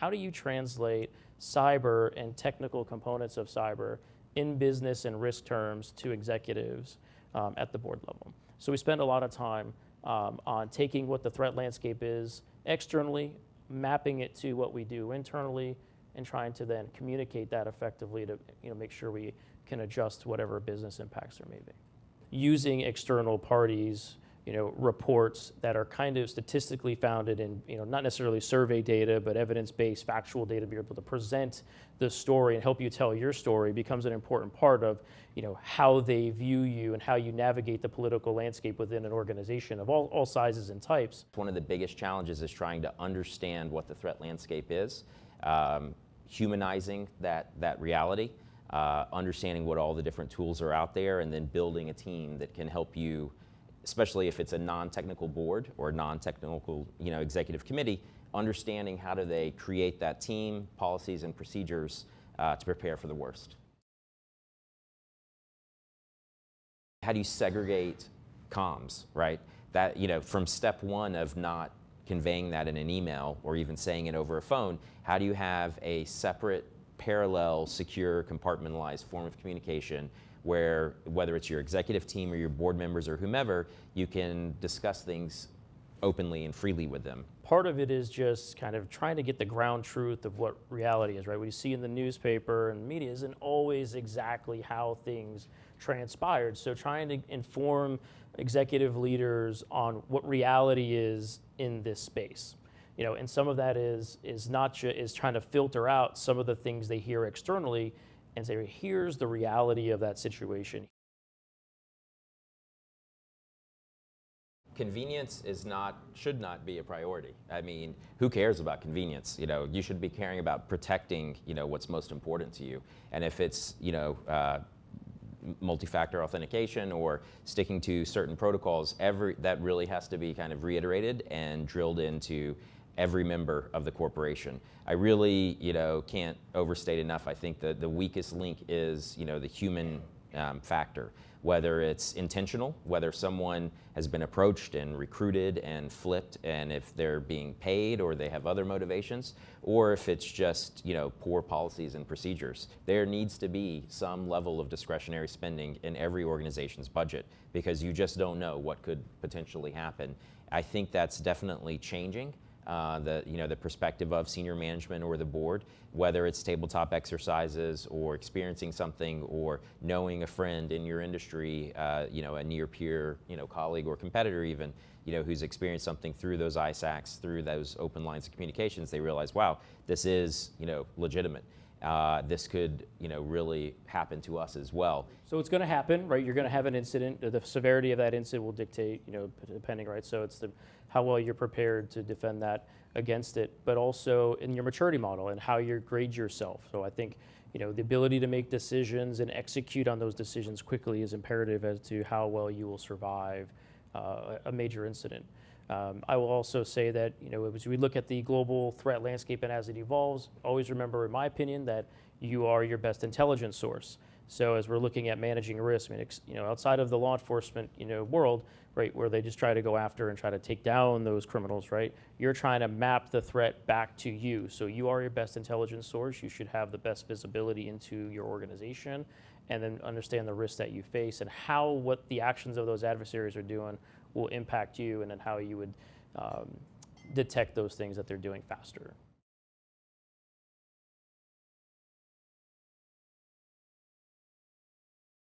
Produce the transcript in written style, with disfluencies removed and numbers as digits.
how do you translate cyber and technical components of cyber in business and risk terms to executives at the board level. So we spend a lot of time on taking what the threat landscape is externally, mapping it to what we do internally, and trying to then communicate that effectively to make sure we can adjust whatever business impacts there may be. Using external parties, reports that are kind of statistically founded in, not necessarily survey data, but evidence-based, factual data to be able to present the story and help you tell your story becomes an important part of, how they view you and how you navigate the political landscape within an organization of all sizes and types. One of the biggest challenges is trying to understand what the threat landscape is, humanizing that reality, understanding what all the different tools are out there, and then building a team that can help you, especially if it's a non-technical board or non-technical executive committee, understanding how do they create that team, policies and procedures to prepare for the worst. How do you segregate comms, right? That, from step one of not conveying that in an email or even saying it over a phone, how do you have a separate, parallel, secure, compartmentalized form of communication where, whether it's your executive team or your board members or whomever, you can discuss things openly and freely with them? Part of it is just kind of trying to get the ground truth of what reality is, right? What you see in the newspaper and media isn't always exactly how things transpired. So trying to inform executive leaders on what reality is in this space. And some of that is trying to filter out some of the things they hear externally and say, here's the reality of that situation. Convenience should not be a priority. I mean, who cares about convenience? You should be caring about protecting, what's most important to you. And if it's, multi-factor authentication or sticking to certain protocols, that really has to be kind of reiterated and drilled into every member of the corporation. I really, can't overstate enough. I think that the weakest link is, the human factor. Whether it's intentional, whether someone has been approached and recruited and flipped, and if they're being paid or they have other motivations, or if it's just, poor policies and procedures. There needs to be some level of discretionary spending in every organization's budget because you just don't know what could potentially happen. I think that's definitely changing. The perspective of senior management or the board, whether it's tabletop exercises or experiencing something or knowing a friend in your industry, a near peer, colleague or competitor even, who's experienced something through those ISACs, through those open lines of communications, they realize, wow, this is, legitimate. This could, really happen to us as well. So it's going to happen, right? You're going to have an incident. The severity of that incident will dictate, depending, right? So it's how well you're prepared to defend that against it, but also in your maturity model and how you grade yourself. So I think, the ability to make decisions and execute on those decisions quickly is imperative as to how well you will survive a major incident. I will also say that, as we look at the global threat landscape and as it evolves, always remember, in my opinion, that you are your best intelligence source. So as we're looking at managing risk, outside of the law enforcement, world, right, where they just try to go after and try to take down those criminals, right, you're trying to map the threat back to you. So you are your best intelligence source. You should have the best visibility into your organization and then understand the risks that you face and what the actions of those adversaries are doing will impact you, and then how you would detect those things that they're doing faster.